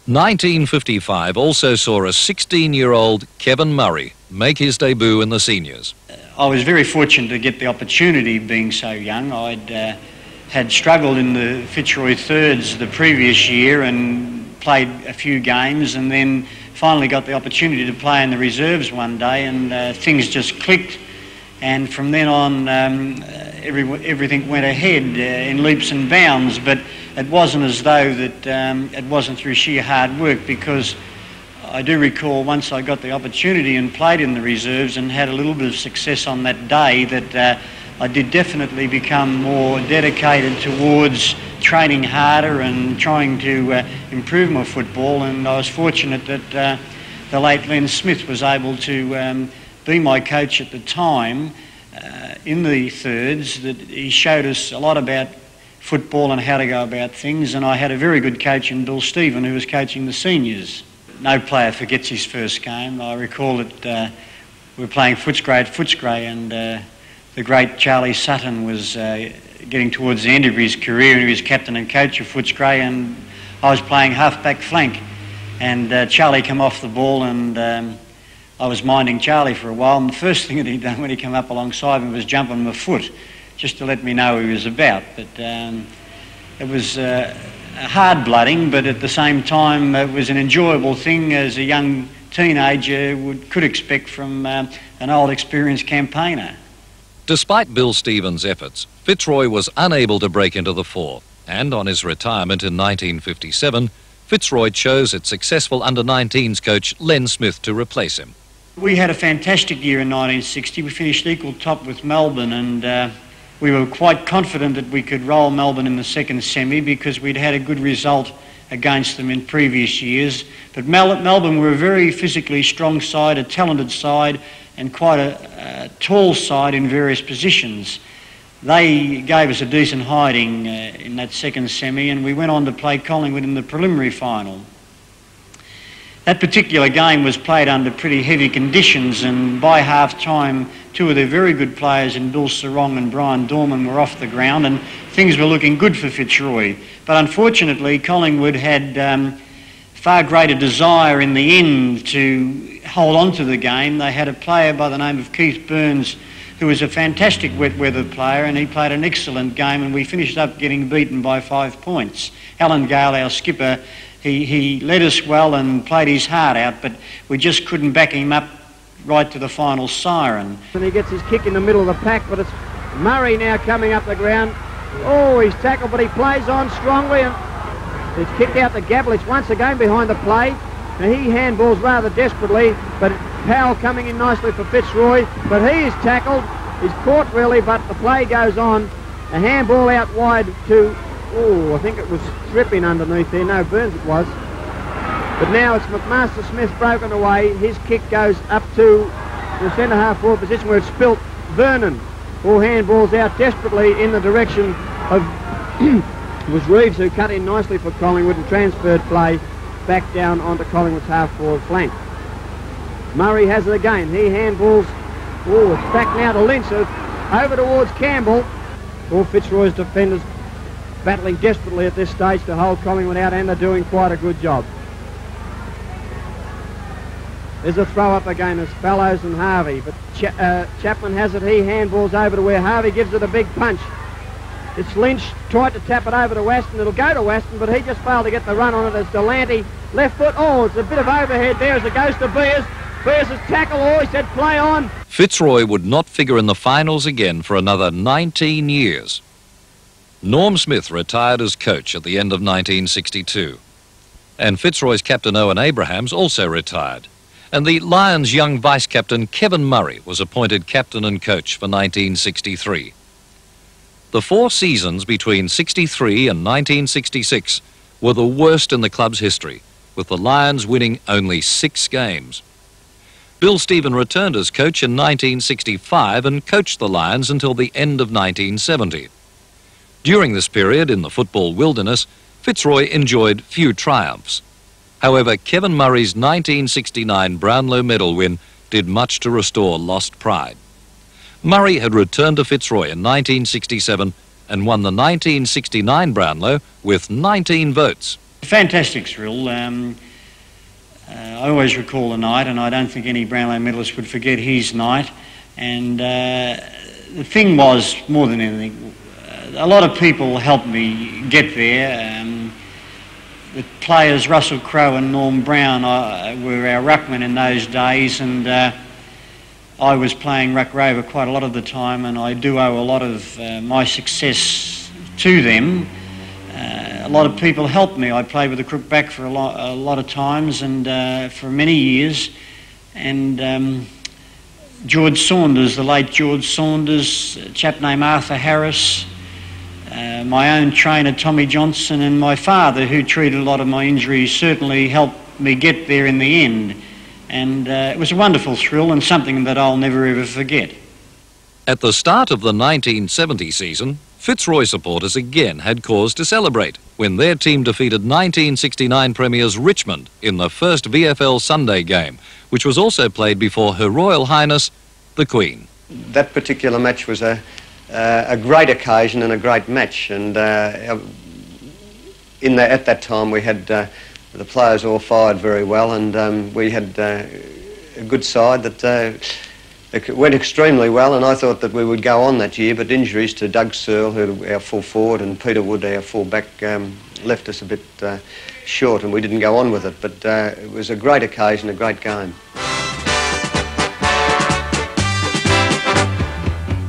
1955 also saw a 16-year-old Kevin Murray make his debut in the seniors. I was very fortunate to get the opportunity being so young. I'd had struggled in the Fitzroy thirds the previous year and played a few games, and then finally got the opportunity to play in the reserves one day, and things just clicked. And from then on, everything went ahead in leaps and bounds. But it wasn't as though that it wasn't through sheer hard work, because I do recall once I got the opportunity and played in the reserves and had a little bit of success on that day, that I did definitely become more dedicated towards training harder and trying to improve my football. And I was fortunate that the late Len Smith was able to be my coach at the time in the thirds. That he showed us a lot about football and how to go about things, and I had a very good coach in Bill Stephen, who was coaching the seniors. No player forgets his first game. I recall that we were playing Footscray at Footscray, and the great Charlie Sutton was getting towards the end of his career, and he was captain and coach of Footscray, and I was playing half-back flank, and Charlie came off the ball, and I was minding Charlie for a while, and the first thing that he'd done when he came up alongside me was jump on my foot, just to let me know who he was about. But it was hard blooding, but at the same time it was an enjoyable thing as a young teenager could expect from an old experienced campaigner. Despite Bill Stevens' efforts, Fitzroy was unable to break into the fore, and on his retirement in 1957, Fitzroy chose its successful under-19s coach Len Smith to replace him. We had a fantastic year in 1960. We finished equal top with Melbourne, and we were quite confident that we could roll Melbourne in the second semi, because we'd had a good result against them in previous years. But Melbourne were a very physically strong side, a talented side, and quite a tall side in various positions. They gave us a decent hiding in that second semi, and we went on to play Collingwood in the preliminary final. That particular game was played under pretty heavy conditions, and by half-time, two of their very good players in Bill Sarong and Brian Dorman were off the ground, and things were looking good for Fitzroy. But unfortunately, Collingwood had far greater desire in the end to hold on to the game. They had a player by the name of Keith Burns, who was a fantastic wet weather player, and he played an excellent game, and we finished up getting beaten by 5 points. Alan Gale, our skipper, he led us well and played his heart out, but we just couldn't back him up right to the final siren. And he gets his kick in the middle of the pack, but it's Murray now coming up the ground. Oh, he's tackled, but he plays on strongly, and it's kicked out the gabble. It's once again behind the play. Now he handballs rather desperately, but Powell coming in nicely for Fitzroy, but he is tackled. He's caught really, but the play goes on. A handball out wide to, oh, I think it was Stripping underneath there. No, Burns it was. But now it's McMaster Smith broken away. His kick goes up to the centre half forward position where it's spilt. Vernon, all handballs out desperately in the direction of it was Reeves, who cut in nicely for Collingwood and transferred play back down onto Collingwood's half forward flank. Murray has it again. He handballs. Oh, it's back now to Lynch. Over towards Campbell. All Fitzroy's defenders battling desperately at this stage to hold Collingwood out, and they're doing quite a good job. There's a throw up again as Fellows and Harvey, but Chapman has it. He handballs over to where Harvey gives it a big punch. It's Lynch, tried to tap it over to Waston. It'll go to Waston, but he just failed to get the run on it as Delante. Left foot, oh, it's a bit of overhead there as it goes to Beers. Beers' tackle, oh, he said play on. Fitzroy would not figure in the finals again for another 19 years. Norm Smith retired as coach at the end of 1962. And Fitzroy's captain Owen Abrahams also retired. And the Lions' young vice-captain Kevin Murray was appointed captain and coach for 1963. The 4 seasons between 63 and 1966 were the worst in the club's history, with the Lions winning only 6 games. Bill Stephen returned as coach in 1965 and coached the Lions until the end of 1970. During this period in the football wilderness, Fitzroy enjoyed few triumphs. However, Kevin Murray's 1969 Brownlow medal win did much to restore lost pride. Murray had returned to Fitzroy in 1967 and won the 1969 Brownlow with 19 votes. Fantastic thrill. I always recall the night, and I don't think any Brownlow medalist would forget his night. And the thing was, more than anything, a lot of people helped me get there. The players, Russell Crowe and Norm Brown, were our ruckmen in those days, and I was playing ruck rover quite a lot of the time, and I do owe a lot of my success to them. A lot of people helped me. I played with the crook back for a lot of times, and for many years. And George Saunders, the late George Saunders, a chap named Arthur Harris, my own trainer Tommy Johnson, and my father, who treated a lot of my injuries, certainly helped me get there in the end. And it was a wonderful thrill and something that I'll never ever forget. At the start of the 1970 season, Fitzroy supporters again had cause to celebrate when their team defeated 1969 Premiers Richmond in the first VFL Sunday game, which was also played before Her Royal Highness, the Queen. That particular match was a great occasion and a great match, and at that time we had the players all fired very well, and we had a good side that it went extremely well, and I thought that we would go on that year, but injuries to Doug Searle, who our full forward, and Peter Wood, our full back, left us a bit short, and we didn't go on with it. But it was a great occasion, a great game.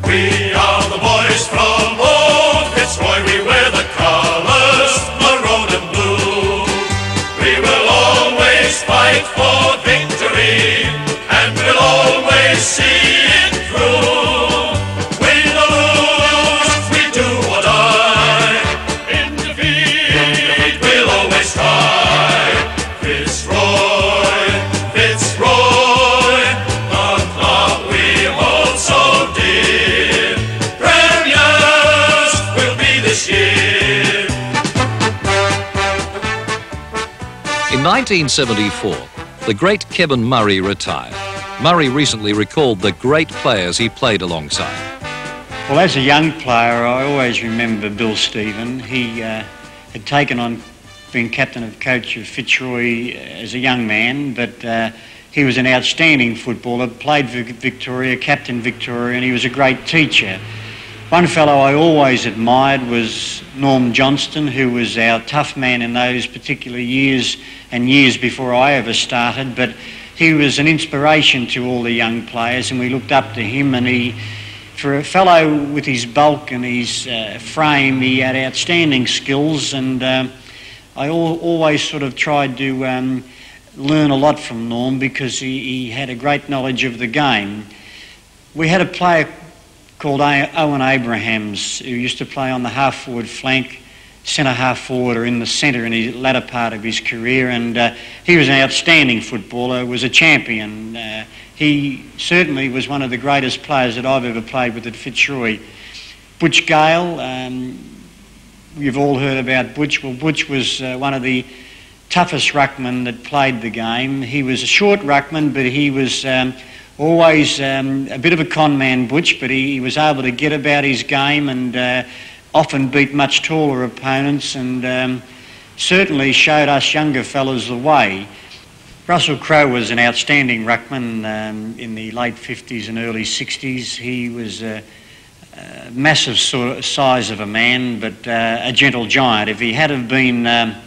We are the boys from old Fitzroy. We wear the colours maroon and blue. We will always fight for victory, and we'll always see it through. Win or lose, we do or die. In defeat, we'll always try. Fitzroy, Fitzroy, the club we hold so dear. Premiers will be this year. In 1974, the great Kevin Murray retired. Murray recently recalled the great players he played alongside. Well, as a young player, I always remember Bill Stephen. He had taken on being captain of coach of Fitzroy as a young man, but he was an outstanding footballer, played for Victoria, captained Victoria, and he was a great teacher. One fellow I always admired was Norm Johnston, who was our tough man in those particular years and years before I ever started, but he was an inspiration to all the young players, and we looked up to him. And he, for a fellow with his bulk and his frame, he had outstanding skills, and I always sort of tried to learn a lot from Norm, because he had a great knowledge of the game. We had a player called Owen Abraham, who used to play on the half-forward flank, centre half-forward, or in the centre in his latter part of his career, and he was an outstanding footballer, was a champion. He certainly was one of the greatest players that I've ever played with at Fitzroy. Butch Gale, you've all heard about Butch. Well, Butch was one of the toughest ruckmen that played the game. He was a short ruckman, but he was always a bit of a con man, Butch, but he was able to get about his game and often beat much taller opponents, and certainly showed us younger fellas the way. Russell Crowe was an outstanding ruckman in the late 50s and early 60s. He was a massive size of a man, but a gentle giant. If he had have been a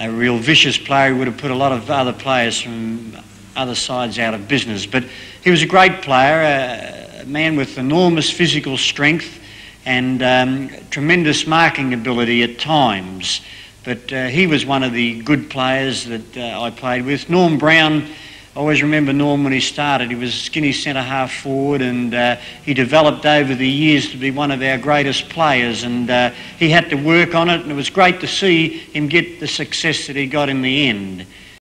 real vicious player, he would have put a lot of other players from other sides out of business. But he was a great player, a man with enormous physical strength and tremendous marking ability at times. But he was one of the good players that I played with. Norm Brown, I always remember Norm when he started. He was a skinny centre half forward, and he developed over the years to be one of our greatest players, and he had to work on it, and it was great to see him get the success that he got in the end.